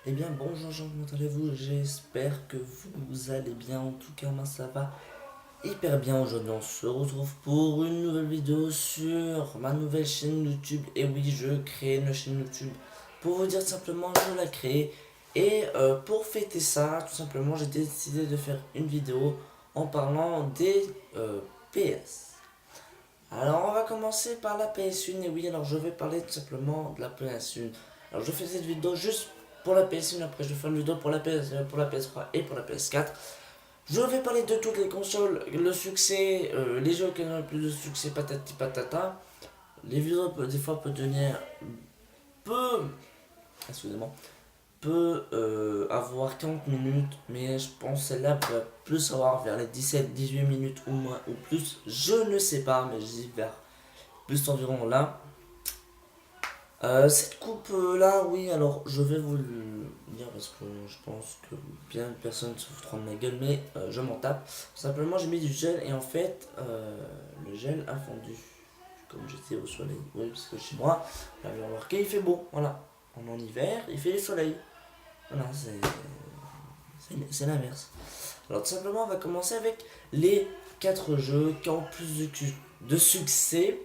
Eh bien bonjour, comment allez-vous? J'espère que vous allez bien. En tout cas, moi ça va hyper bien. Aujourd'hui on se retrouve pour une nouvelle vidéo sur ma nouvelle chaîne YouTube. Et oui, je crée une chaîne YouTube. Pour vous dire simplement, je la crée. Et pour fêter ça, tout simplement, j'ai décidé de faire une vidéo en parlant des PS. Alors on va commencer par la PS1. Et oui, alors je vais parler tout simplement de la PS1. Alors je fais cette vidéo juste pour la PS1, après je vais faire une vidéo pour la pour la PS3 et pour la PS4. Je vais parler de toutes les consoles, le succès, les jeux qui ont le plus de succès, patati patata. Les vidéos des fois peuvent devenir peu, excusez-moi, peut avoir 40 minutes, mais je pense que celle-là va plus avoir vers les 17-18 minutes ou moins ou plus. Je ne sais pas, mais je dis vers plus environ là. Cette coupe là, oui, alors je vais vous le dire parce que je pense que bien personne se foutra de ma gueule, mais je m'en tape. Simplement, j'ai mis du gel et en fait, le gel a fondu. Comme j'étais au soleil, oui, parce que chez moi, vous l'avez remarqué, il fait beau, voilà. En hiver, il fait le soleil. Voilà, c'est l'inverse. Alors, tout simplement, on va commencer avec les 4 jeux qui ont plus de succès,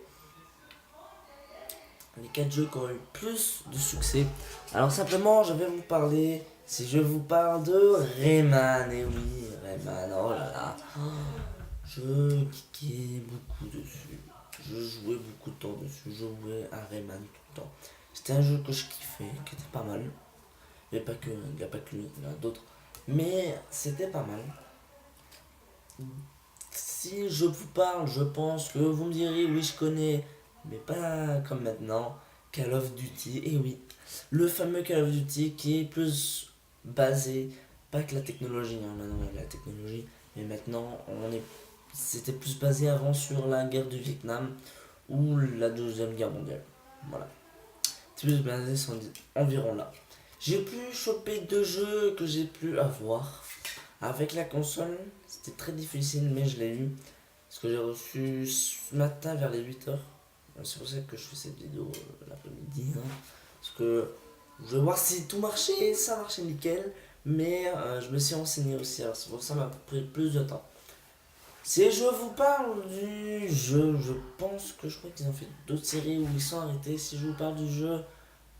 les 4 jeux qui ont eu plus de succès. Alors simplement, je vais vous parler, si je vous parle de Rayman, et oui, Rayman, oh là là, je kickais beaucoup dessus, je jouais beaucoup de temps dessus, je jouais à Rayman tout le temps. C'était un jeu que je kiffais, qui était pas mal, il n'y a pas que lui, il y en a d'autres, mais c'était pas mal. Si je vous parle, je pense que vous me direz, oui, je connais, mais pas comme maintenant, Call of Duty. Et oui, le fameux Call of Duty qui est plus basé, pas que la technologie, hein, maintenant il y a la technologie, mais maintenant c'était plus basé avant sur la guerre du Vietnam ou la deuxième guerre mondiale. Voilà, c'est plus basé environ là. J'ai pu choper 2 jeux que j'ai pu avoir avec la console, c'était très difficile, mais je l'ai eu. Parce que j'ai reçu ce matin vers les 8 heures. C'est pour ça que je fais cette vidéo l'après-midi, hein. Parce que je vais voir si tout marchait, ça marchait nickel. Mais je me suis renseigné aussi, alors c'est pour ça que ça m'a pris plus de temps. Si je vous parle du jeu, je pense que je crois qu'ils ont fait d'autres séries où ils sont arrêtés. Si je vous parle du jeu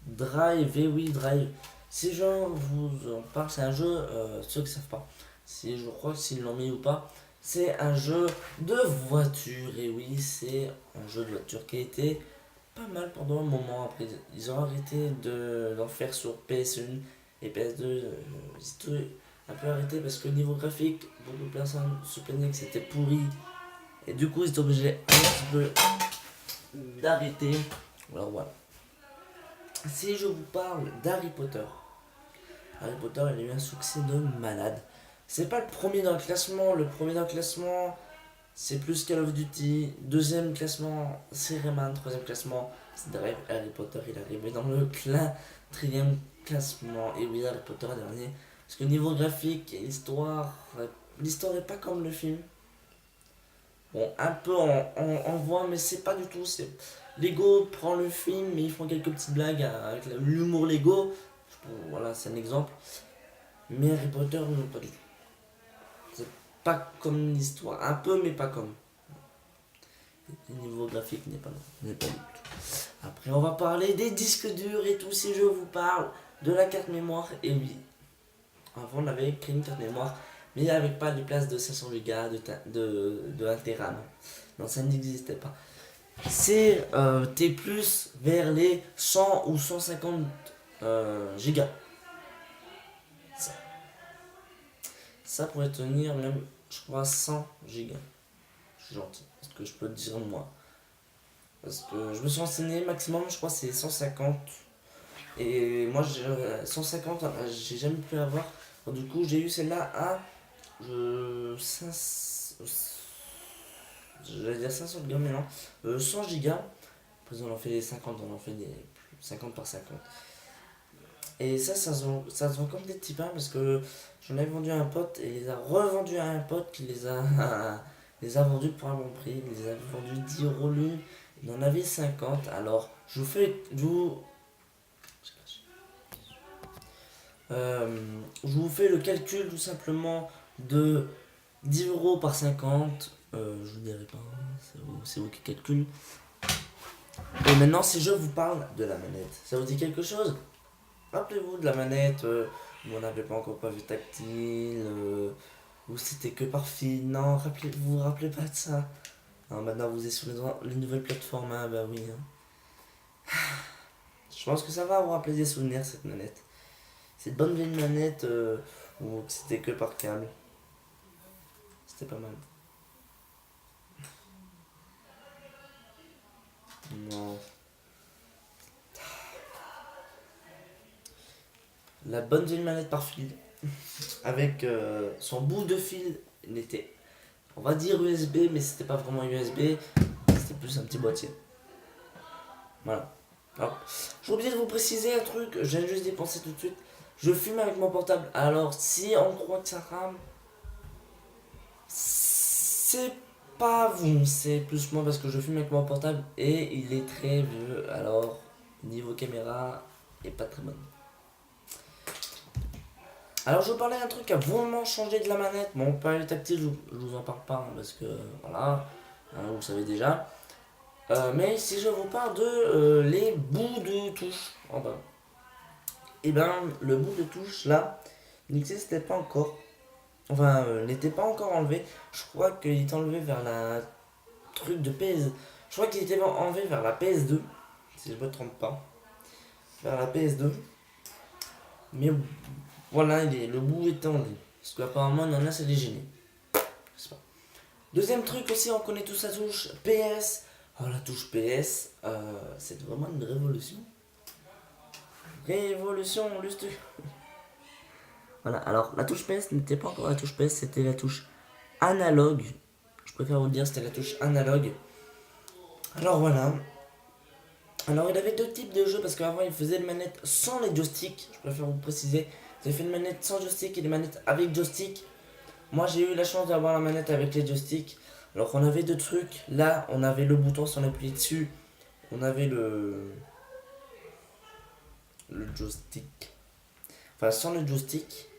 Drive, et oui, Drive. Si je vous en parle, c'est un jeu, ceux qui savent pas, si je crois s'ils l'ont mis ou pas, c'est un jeu de voiture. Et oui, c'est un jeu de voiture qui a été pas mal pendant un moment. Après, ils ont arrêté d'en faire sur PS1 et PS2. Ils ont un peu arrêté parce que niveau graphique, beaucoup de personnes se plaignaient que c'était pourri. Et du coup, ils étaient obligés un petit peu d'arrêter. Alors voilà. Si je vous parle d'Harry Potter, Harry Potter il a eu un succès de malade. C'est pas le premier dans le classement, le premier dans le classement c'est plus Call of Duty, deuxième classement c'est Rayman, troisième classement c'est Drive. Harry Potter il est arrivé dans le quatrième classement, et oui, Harry Potter est dernier. Parce que niveau graphique et l'histoire est pas comme le film. Bon, un peu on voit, mais c'est pas du tout. Lego prend le film, mais ils font quelques petites blagues avec l'humour Lego. Voilà, c'est un exemple. Mais Harry Potter, non, pas du tout. C'est pas comme l'histoire. Un peu, mais pas comme. Le niveau graphique n'est pas là. N'est pas du tout. Après, on va parler des disques durs et tout. Si je vous parle de la carte mémoire, et oui. Avant, on avait créé une carte mémoire, mais il n'y avait pas les places de 500 Go de 1 Tera. Non. Non, ça n'existait pas. C'est t'es plus vers les 100 ou 150 gigas. Ça, ça pourrait tenir même, je crois, 100 gigas. Je suis gentil, parce que je peux te dire moi. Parce que je me suis renseigné, maximum, je crois, c'est 150. Et moi, 150, j'ai jamais pu avoir. Alors, du coup, j'ai eu celle-là à j'allais dire 500 gigas, mais non, 100 gigas. Après, on en fait 50, on en fait des 50 par 50. Et ça se vend comme des petits pains parce que j'en ai vendu à un pote et il les a revendus à un pote qui les a vendus pour un bon prix. Il les avait vendus 10 euros l'une. Il en avait 50. Alors, je vous fais. Je vous fais le calcul tout simplement de 10 € par 50. Je vous dirai pas, hein, c'est vous qui calculez. Et maintenant, si je vous parle de la manette, ça vous dit quelque chose? Rappelez-vous de la manette, où on n'avait pas encore pavé tactile, où c'était que par fil. Non, vous vous rappelez pas de ça? Non, maintenant vous êtes sur les nouvelles plateformes, hein, bah oui, hein. Je pense que ça va vous rappeler des souvenirs, cette manette. Cette bonne vieille manette où c'était que par câble. C'était pas mal. Non. La bonne vieille manette par fil. Avec son bout de fil, il était, on va dire USB, mais c'était pas vraiment USB. C'était plus un petit boîtier. Voilà. Alors, j'ai oublié de vous préciser un truc, je viens juste d'y penser tout de suite. Je filme avec mon portable. Alors, si on croit que ça rame, c'est pas vous, c'est plus moi parce que je filme avec mon portable et il est très vieux. Alors, niveau caméra, il est pas très bon. Alors, je vous parlais d'un truc qui a vraiment changé de la manette. Bon, pas le tactile, je vous en parle pas hein, parce que voilà, hein, vous le savez déjà. Mais si je vous parle de les bouts de touche en bas, et ben le bout de touche là n'existait pas encore. Enfin, n'était pas encore enlevé. Je crois qu'il est enlevé vers la truc de PS. Je crois qu'il était enlevé vers la PS2, si je me trompe pas. Vers la PS2. Mais voilà, le bout était enlevé. Parce qu'apparemment, il y en a, c'est des gênés. Je sais pas. Deuxième truc aussi, on connaît tous la touche PS. Oh, la touche PS, c'est vraiment une révolution. Révolution, lustre. Voilà, alors la touche PS n'était pas encore la touche PS, c'était la touche analogue. Je préfère vous le dire, c'était la touche analogue. Alors voilà. Alors il avait deux types de jeux parce qu'avant il faisait une manette sans les joysticks. Je préfère vous préciser. Vous avez fait une manette sans joystick et des manettes avec joystick. Moi j'ai eu la chance d'avoir la manette avec les joysticks. Alors on avait deux trucs. Là on avait le bouton, si on appuyait dessus, on avait le joystick. Enfin sans le joystick.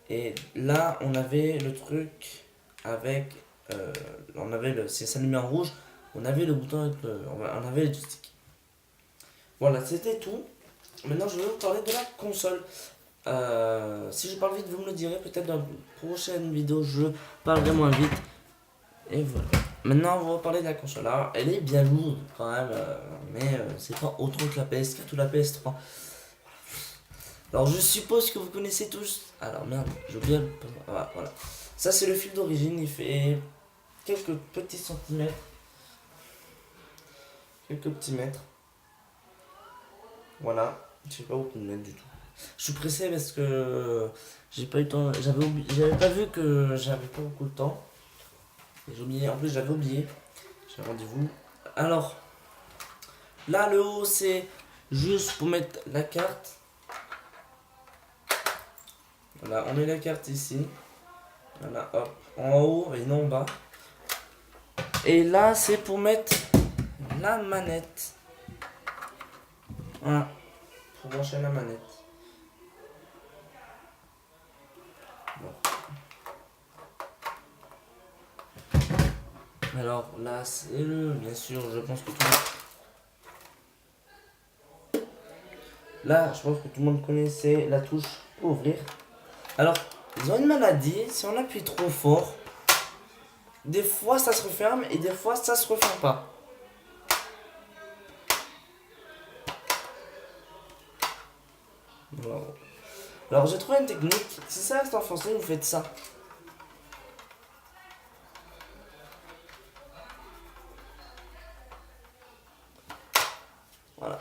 Et là on avait le truc avec. On avait le. Si ça s'allumait en rouge, on avait le bouton avec on avait les joysticks. Voilà, c'était tout. Maintenant je vais vous parler de la console. Si je parle vite, vous me le direz. Peut-être dans la prochaine vidéo, je parlerai moins vite. Et voilà. Maintenant, on va parler de la console. Alors, elle est bien lourde quand même, mais c'est pas autant que la PS4 ou la PS3. Alors, je suppose que vous connaissez tous. Alors, merde, j'ai oublié. Voilà. Ça, c'est le fil d'origine. Il fait quelques petits centimètres. Quelques petits mètres. Voilà. Je sais pas où le mettre du tout. Je suis pressé parce que j'ai pas eu le temps. J'avais pas vu que j'avais pas beaucoup de temps. J'ai oublié. En plus, j'avais oublié. J'ai rendez-vous. Alors, là, le haut, c'est juste pour mettre la carte. Voilà, on met la carte ici. Voilà, hop. En haut et non en bas. Et là, c'est pour mettre la manette. Voilà. Pour brancher la manette. Alors là, c'est bien sûr, je pense que tout le monde... Là, je pense que tout le monde connaissait la touche pour ouvrir. Alors, ils ont une maladie, si on appuie trop fort, des fois ça se referme et des fois ça se referme pas. Alors j'ai trouvé une technique, si ça reste enfoncé, vous faites ça. Voilà.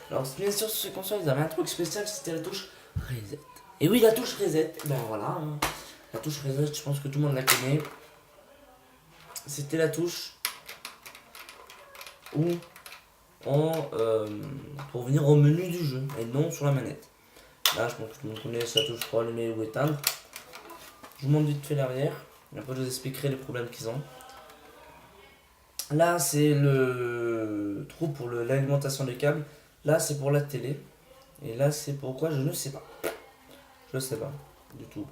Alors bien sûr sur ces consoles ils avaient un truc spécial, c'était la touche reset. Et oui, la touche reset, ben voilà, hein. La touche reset, je pense que tout le monde la connaît. C'était la touche où pour venir au menu du jeu et non sur la manette. Là, je pense que tout le monde connaît sa touche pour allumer ou éteindre. Je vous montre vite fait l'arrière. Et après, je vous expliquerai les problèmes qu'ils ont. Là, c'est le trou pour l'alimentation des câbles. Là, c'est pour la télé. Et là, c'est pourquoi je ne sais pas. Je sais pas du tout.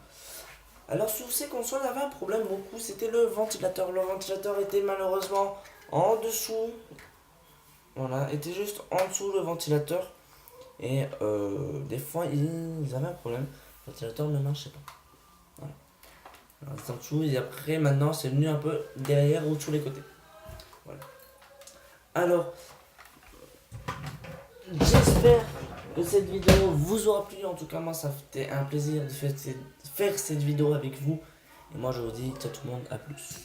Alors sur ces consoles, il y avait un problème beaucoup, c'était le ventilateur. Le ventilateur était malheureusement en dessous. Voilà, était juste en dessous le ventilateur. Et des fois, ils avaient un problème. Le ventilateur ne marchait pas. Voilà. Alors, c'est en dessous et après, maintenant, c'est venu un peu derrière ou sur les côtés. Voilà. Alors, j'espère que cette vidéo vous aura plu. En tout cas, moi, ça fait un plaisir de faire cette vidéo avec vous. Et moi, je vous dis, ciao tout le monde, à plus.